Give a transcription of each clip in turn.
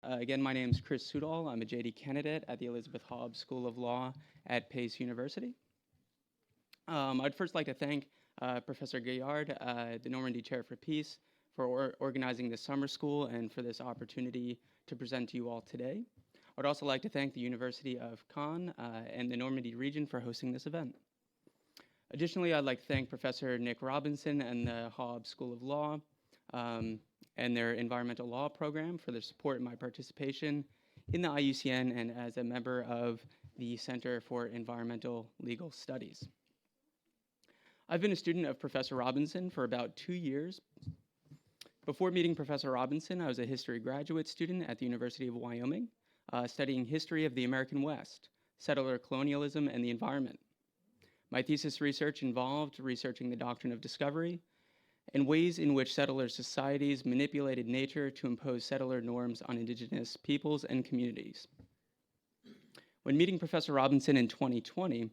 Again, my name is Chris Sudol. I'm a JD candidate at the Elizabeth Hobbs School of Law at Pace University. I'd first like to thank Professor Gaillard, the Normandy Chair for Peace, for organizing this summer school and for this opportunity to present to you all today. I'd also like to thank the University of Caen and the Normandy region for hosting this event. Additionally, I'd like to thank Professor Nick Robinson and the Hobbs School of Law and their environmental law program for their support in my participation in the IUCN and as a member of the Center for Environmental Legal Studies. I've been a student of Professor Robinson for about 2 years. Before meeting Professor Robinson, I was a history graduate student at the University of Wyoming, studying history of the American West, settler colonialism, and the environment. My thesis research involved researching the doctrine of discovery and ways in which settler societies manipulated nature to impose settler norms on indigenous peoples and communities. When meeting Professor Robinson in 2020,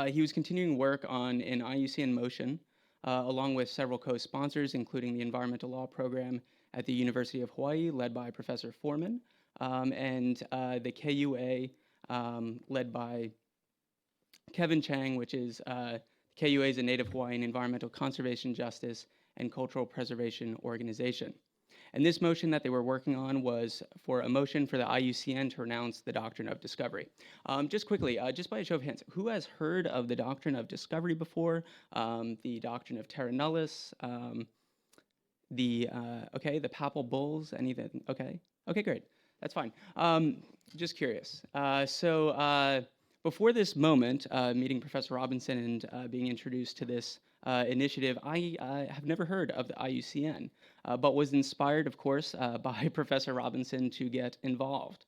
he was continuing work on an IUCN motion, along with several co-sponsors, including the environmental law program at the University of Hawaii, led by Professor Foreman, and the KUA, led by Kevin Chang, which is KUA is a Native Hawaiian environmental conservation, justice, and cultural preservation organization. And this motion that they were working on was for a motion for the IUCN to renounce the doctrine of discovery. Just quickly, just by a show of hands, who has heard of the doctrine of discovery before? The doctrine of terra nullius, the papal bulls, anything? Okay, great, that's fine. Just curious. Before this moment, meeting Professor Robinson and being introduced to this initiative, I have never heard of the IUCN, but was inspired, of course, by Professor Robinson to get involved.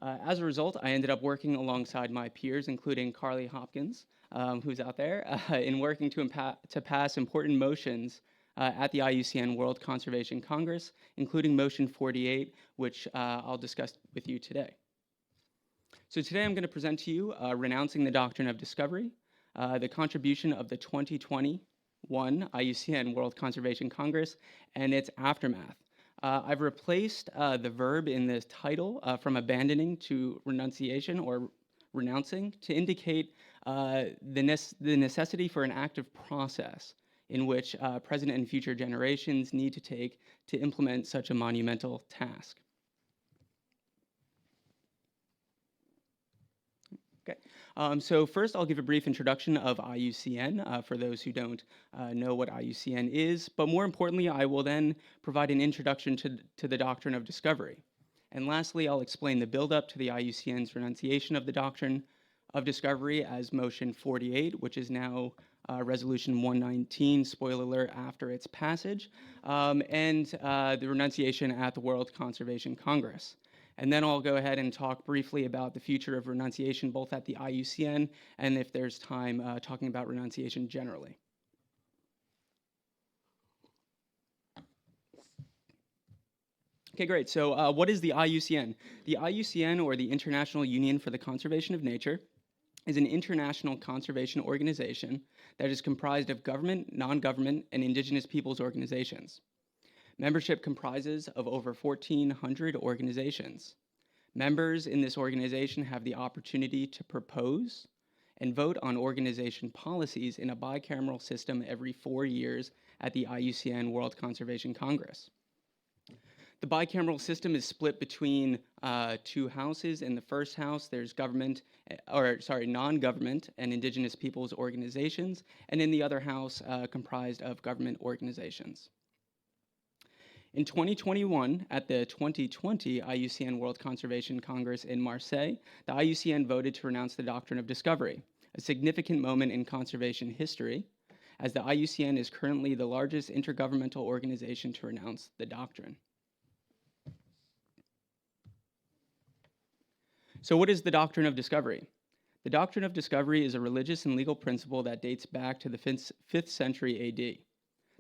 As a result, I ended up working alongside my peers, including Carly Hopkins, who's out there, in working to pass important motions at the IUCN World Conservation Congress, including Motion 48, which I'll discuss with you today. So today I'm going to present to you Renouncing the Doctrine of Discovery, the contribution of the 2021 IUCN World Conservation Congress, and its aftermath. I've replaced the verb in this title from abandoning to renunciation or renouncing to indicate the necessity for an active process in which present and future generations need to take to implement such a monumental task. Okay, so first I'll give a brief introduction of IUCN for those who don't know what IUCN is, but more importantly, I will then provide an introduction to the doctrine of discovery. And lastly, I'll explain the buildup to the IUCN's renunciation of the doctrine of discovery as Motion 48, which is now Resolution 119, spoiler alert, after its passage, and the renunciation at the World Conservation Congress. And then I'll go ahead and talk briefly about the future of renunciation, both at the IUCN and, if there's time, talking about renunciation generally. Okay, great. So what is the IUCN? The IUCN, or the International Union for the Conservation of Nature, is an international conservation organization that is comprised of government, non-government, and indigenous peoples organizations. Membership comprises of over 1,400 organizations. Members in this organization have the opportunity to propose and vote on organization policies in a bicameral system every 4 years at the IUCN World Conservation Congress. The bicameral system is split between two houses. In the first house, there's non-government and indigenous peoples organizations, and in the other house, comprised of government organizations. In 2021, at the 2020 IUCN World Conservation Congress in Marseille, the IUCN voted to renounce the doctrine of discovery, a significant moment in conservation history, as the IUCN is currently the largest intergovernmental organization to renounce the doctrine. So what is the doctrine of discovery? The doctrine of discovery is a religious and legal principle that dates back to the 5th century AD.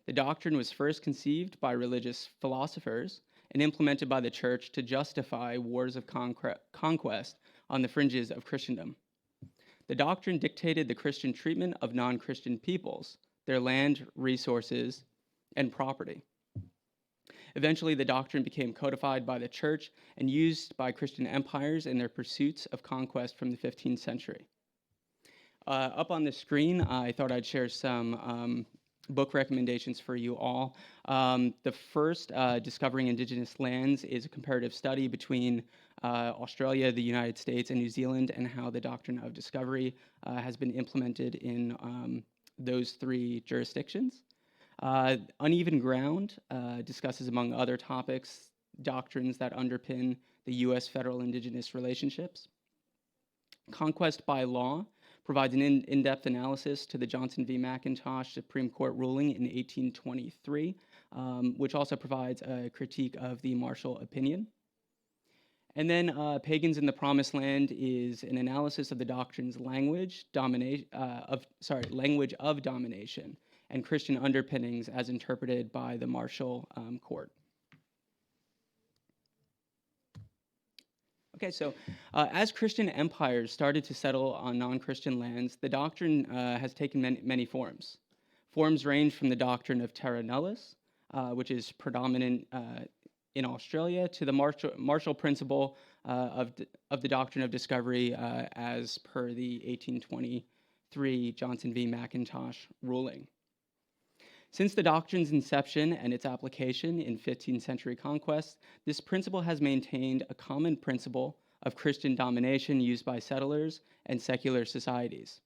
The doctrine was first conceived by religious philosophers and implemented by the church to justify wars of conquest on the fringes of Christendom. The doctrine dictated the Christian treatment of non-Christian peoples, their land, resources, and property. Eventually, the doctrine became codified by the church and used by Christian empires in their pursuits of conquest from the 15th century. Up on the screen, I thought I'd share some book recommendations for you all. The first, Discovering Indigenous Lands, is a comparative study between Australia, the United States, and New Zealand, and how the doctrine of discovery has been implemented in those three jurisdictions. Uneven Ground discusses, among other topics, doctrines that underpin the U.S. federal indigenous relationships. Conquest by Law provides an in-depth analysis to the Johnson v. McIntosh Supreme Court ruling in 1823, which also provides a critique of the Marshall opinion. And then Pagans in the Promised Land is an analysis of the doctrine's language of domination and Christian underpinnings as interpreted by the Marshall Court. Okay, so as Christian empires started to settle on non-Christian lands, the doctrine has taken many forms. Forms range from the doctrine of terra nullius, which is predominant in Australia, to the Marshall principle of the doctrine of discovery as per the 1823 Johnson v. McIntosh ruling. Since the doctrine's inception and its application in 15th century conquest, this principle has maintained a common principle of Christian domination used by settlers and secular societies.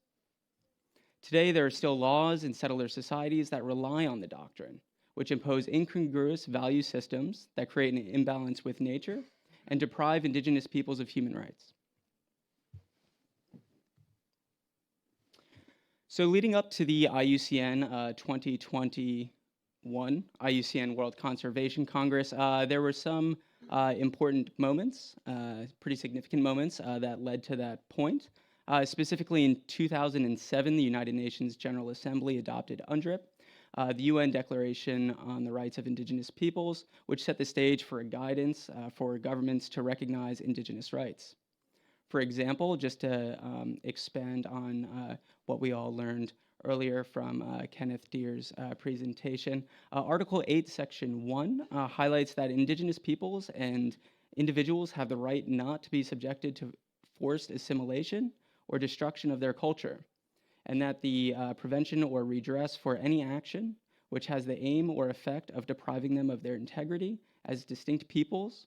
Today, there are still laws in settler societies that rely on the doctrine, which impose incongruous value systems that create an imbalance with nature and deprive indigenous peoples of human rights. So leading up to the IUCN 2021 IUCN World Conservation Congress, there were some important moments, pretty significant moments that led to that point. Specifically in 2007, the United Nations General Assembly adopted UNDRIP, the UN Declaration on the Rights of Indigenous Peoples, which set the stage for a guidance for governments to recognize indigenous rights. For example, just to expand on what we all learned earlier from Kenneth Deere's presentation, Article 8, Section 1 highlights that indigenous peoples and individuals have the right not to be subjected to forced assimilation or destruction of their culture, and that the prevention or redress for any action which has the aim or effect of depriving them of their integrity as distinct peoples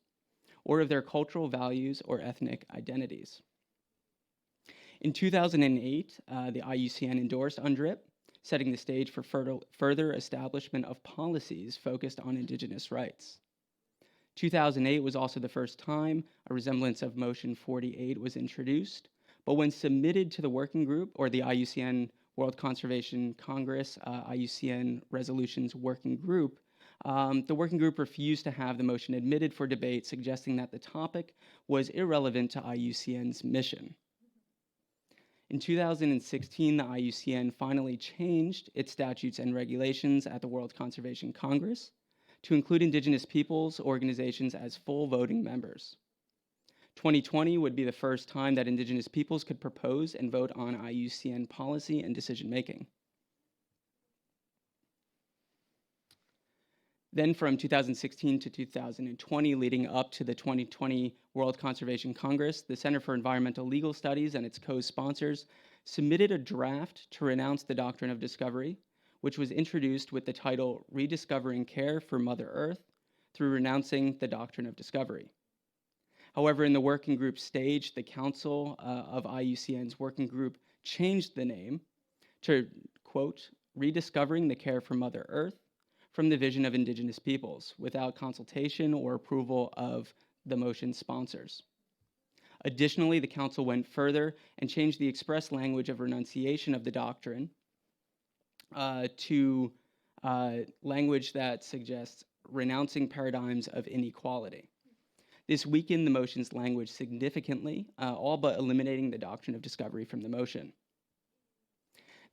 or of their cultural values or ethnic identities. In 2008, the IUCN endorsed UNDRIP, setting the stage for further establishment of policies focused on indigenous rights. 2008 was also the first time a resemblance of Motion 48 was introduced, but when submitted to the working group, or the IUCN World Conservation Congress, IUCN Resolutions Working Group, the working group refused to have the motion admitted for debate, suggesting that the topic was irrelevant to IUCN's mission. In 2016, the IUCN finally changed its statutes and regulations at the World Conservation Congress to include indigenous peoples organizations as full voting members. 2020 would be the first time that indigenous peoples could propose and vote on IUCN policy and decision-making. Then from 2016 to 2020, leading up to the 2020 World Conservation Congress, the Center for Environmental Legal Studies and its co-sponsors submitted a draft to renounce the doctrine of discovery, which was introduced with the title Rediscovering Care for Mother Earth through Renouncing the Doctrine of Discovery. However, in the working group stage, the Council of IUCN's working group changed the name to, quote, Rediscovering the Care for Mother Earth from the Vision of Indigenous Peoples, without consultation or approval of the motion sponsors. Additionally, the Council went further and changed the express language of renunciation of the doctrine to language that suggests renouncing paradigms of inequality. This weakened the motion's language significantly, all but eliminating the doctrine of discovery from the motion.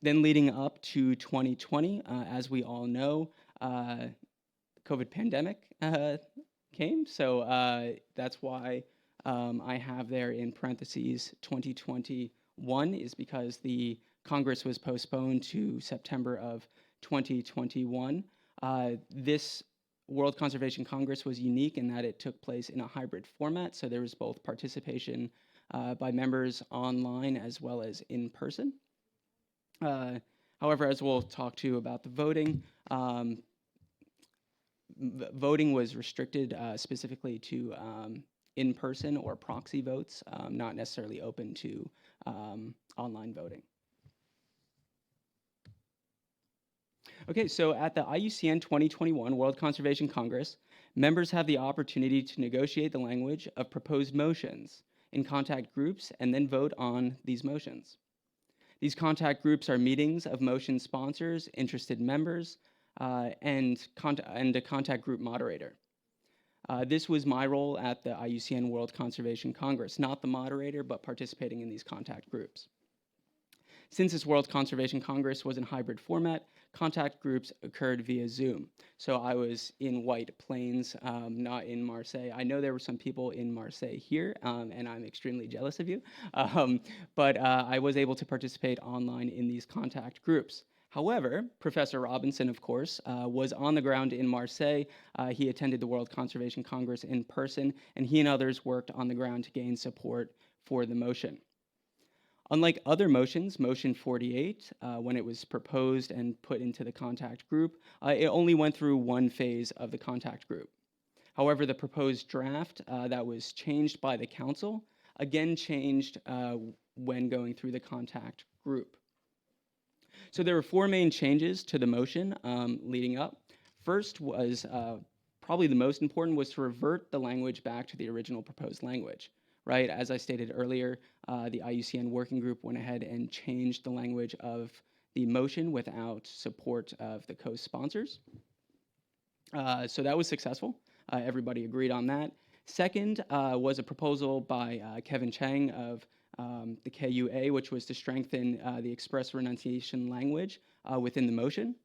Then leading up to 2020, as we all know, COVID pandemic came, so that's why I have there in parentheses 2021 is because the Congress was postponed to September of 2021. This World Conservation Congress was unique in that it took place in a hybrid format, so there was both participation by members online as well as in person. However, as we'll talk to about the voting, voting was restricted specifically to in-person or proxy votes, not necessarily open to online voting. Okay, so at the IUCN 2021 World Conservation Congress, members have the opportunity to negotiate the language of proposed motions in contact groups and then vote on these motions. These contact groups are meetings of motion sponsors, interested members, and a contact group moderator. This was my role at the IUCN World Conservation Congress, not the moderator, but participating in these contact groups. Since this World Conservation Congress was in hybrid format, contact groups occurred via Zoom. So I was in White Plains, not in Marseille. I know there were some people in Marseille here, and I'm extremely jealous of you, but I was able to participate online in these contact groups. However, Professor Robinson, of course, was on the ground in Marseille. He attended the World Conservation Congress in person, and he and others worked on the ground to gain support for the motion. Unlike other motions, Motion 48, when it was proposed and put into the contact group, it only went through one phase of the contact group. However, the proposed draft that was changed by the council, again changed when going through the contact group. So there were four main changes to the motion leading up. First was, probably the most important, was to revert the language back to the original proposed language. Right, as I stated earlier, the IUCN working group went ahead and changed the language of the motion without support of the co-sponsors. So that was successful. Everybody agreed on that. Second was a proposal by Kevin Chang of the KUA, which was to strengthen the express renunciation language within the motion.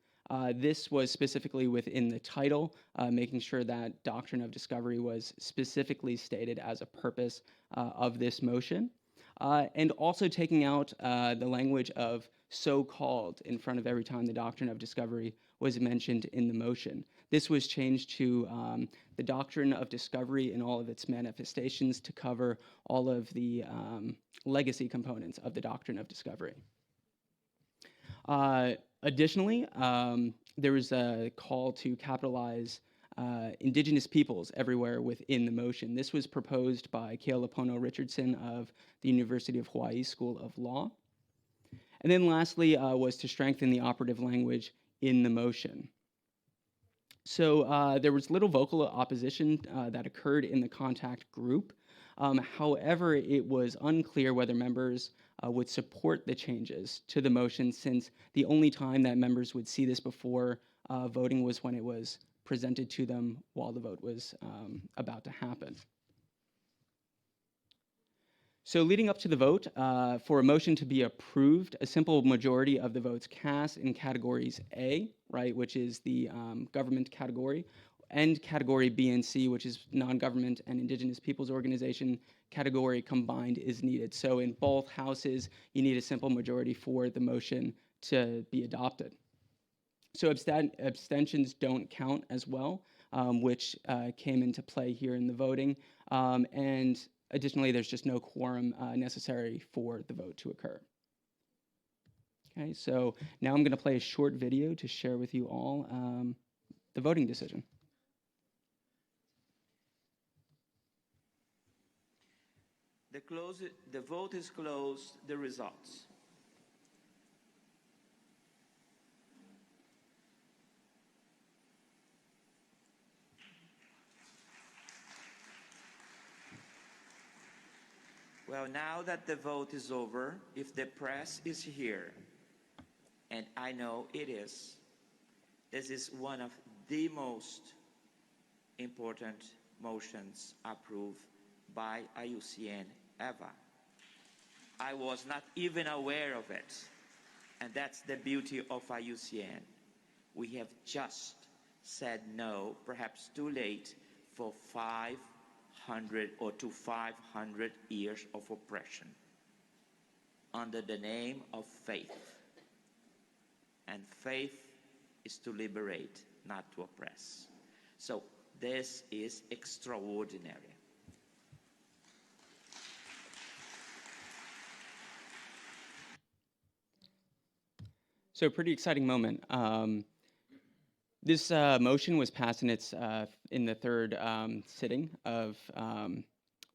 This was specifically within the title, making sure that doctrine of discovery was specifically stated as a purpose of this motion, and also taking out the language of so-called in front of every time the doctrine of discovery was mentioned in the motion. This was changed to the doctrine of discovery in all of its manifestations to cover all of the legacy components of the doctrine of discovery. Additionally, there was a call to capitalize indigenous peoples everywhere within the motion. This was proposed by Kealapono Richardson of the University of Hawaii School of Law. And then lastly was to strengthen the operative language in the motion. So there was little vocal opposition that occurred in the contact group. However, it was unclear whether members would support the changes to the motion, since the only time that members would see this before voting was when it was presented to them while the vote was about to happen. So leading up to the vote, for a motion to be approved, a simple majority of the votes cast in categories A, right, which is the government category, and category B and C, which is non-government and indigenous peoples organization category combined, is needed. So in both houses, you need a simple majority for the motion to be adopted. So abstentions don't count as well, which came into play here in the voting. And additionally, there's just no quorum necessary for the vote to occur. Okay, so now I'm going to play a short video to share with you all the voting decision. The vote is closed. The results. Well, now that the vote is over, if the press is here, and I know it is, this is one of the most important motions approved by IUCN ever. I was not even aware of it, and that's the beauty of IUCN. We have just said no, perhaps too late, for 500 or to 500 years of oppression under the name of faith. And faith is to liberate, not to oppress. So this is extraordinary. So pretty exciting moment. This motion was passed in the third sitting of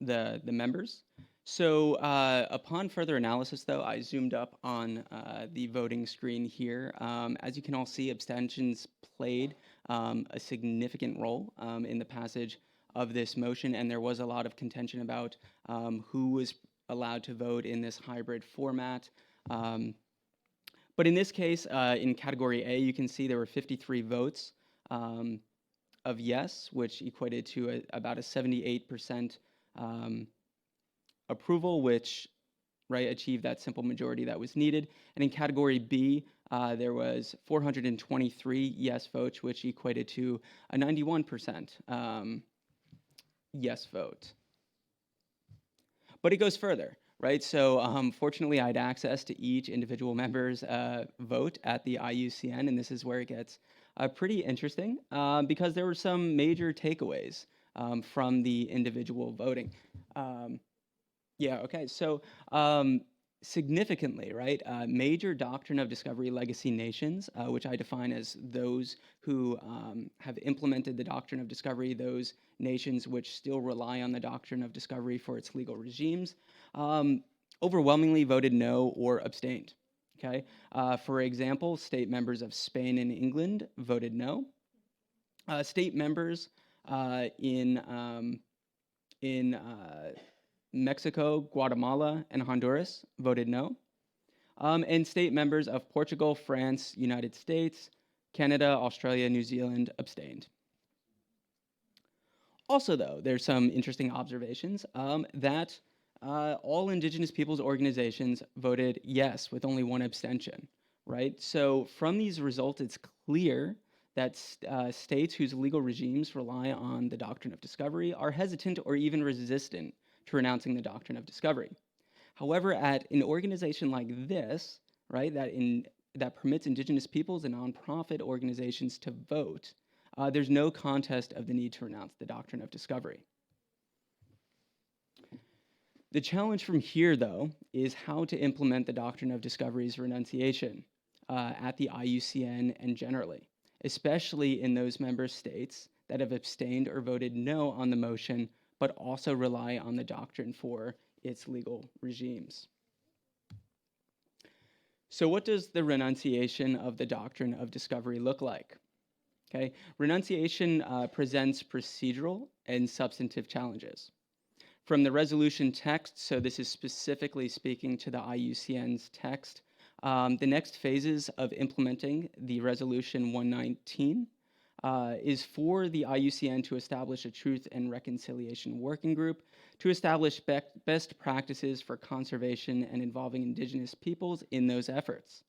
the members. So upon further analysis, though, I zoomed up on the voting screen here. As you can all see, abstentions played a significant role in the passage of this motion, and there was a lot of contention about who was allowed to vote in this hybrid format. But in this case, in category A, you can see there were 53 votes of yes, which equated to about a 78% approval, which achieved that simple majority that was needed. And in category B, there was 423 yes votes, which equated to a 91% yes vote. But it goes further. Right, so fortunately, I had access to each individual member's vote at the IUCN, and this is where it gets pretty interesting because there were some major takeaways from the individual voting. So significantly, right, major doctrine of discovery legacy nations, which I define as those who have implemented the doctrine of discovery, those nations which still rely on the doctrine of discovery for its legal regimes, overwhelmingly voted no or abstained. Okay, for example, state members of Spain and England voted no. State members in Mexico, Guatemala, and Honduras voted no. And state members of Portugal, France, United States, Canada, Australia, New Zealand abstained. Also, though, there's some interesting observations that all Indigenous peoples organizations voted yes with only one abstention, right? So from these results, it's clear that states whose legal regimes rely on the doctrine of discovery are hesitant or even resistant to renouncing the doctrine of discovery. However, at an organization like this, right, that permits Indigenous peoples and nonprofit organizations to vote, there's no contest of the need to renounce the doctrine of discovery. The challenge from here, though, is how to implement the doctrine of discovery's renunciation at the IUCN and generally, especially in those member states that have abstained or voted no on the motion, but also rely on the doctrine for its legal regimes. So what does the renunciation of the doctrine of discovery look like? Okay, renunciation presents procedural and substantive challenges. From the resolution text, so this is specifically speaking to the IUCN's text, the next phases of implementing the Resolution 119 is for the IUCN to establish a Truth and Reconciliation Working Group to establish best practices for conservation and involving Indigenous peoples in those efforts.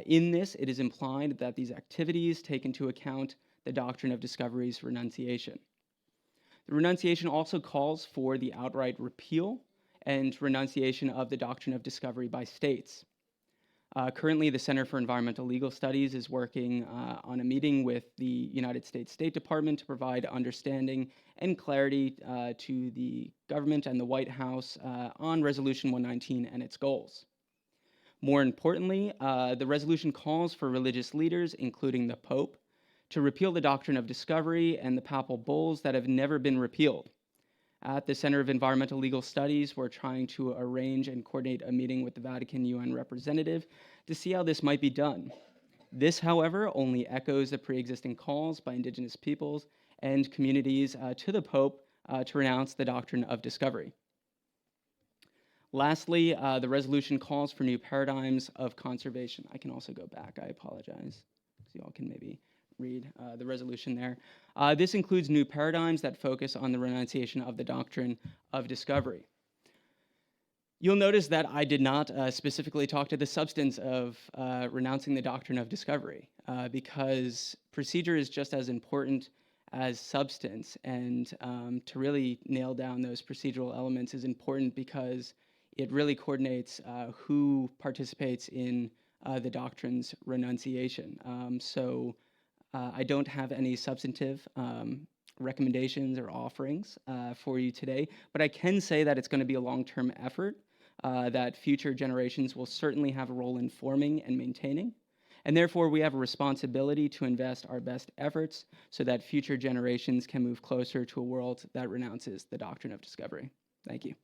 In this, it is implied that these activities take into account the doctrine of discovery's renunciation. The renunciation also calls for the outright repeal and renunciation of the doctrine of discovery by states. Currently, the Center for Environmental Legal Studies is working on a meeting with the United States State Department to provide understanding and clarity to the government and the White House on Resolution 119 and its goals. More importantly, the resolution calls for religious leaders, including the Pope, to repeal the doctrine of discovery and the papal bulls that have never been repealed. At the Center of Environmental Legal Studies, we're trying to arrange and coordinate a meeting with the Vatican UN representative to see how this might be done. This, however, only echoes the pre-existing calls by Indigenous peoples and communities to the Pope to renounce the doctrine of discovery. Lastly, the resolution calls for new paradigms of conservation. I can also go back, I apologize, so you all can maybe read the resolution there. This includes new paradigms that focus on the renunciation of the doctrine of discovery. You'll notice that I did not specifically talk to the substance of renouncing the doctrine of discovery because procedure is just as important as substance, and to really nail down those procedural elements is important because it really coordinates who participates in the doctrine's renunciation. I don't have any substantive recommendations or offerings for you today, but I can say that it's going to be a long-term effort that future generations will certainly have a role in forming and maintaining. And therefore, we have a responsibility to invest our best efforts so that future generations can move closer to a world that renounces the doctrine of discovery. Thank you.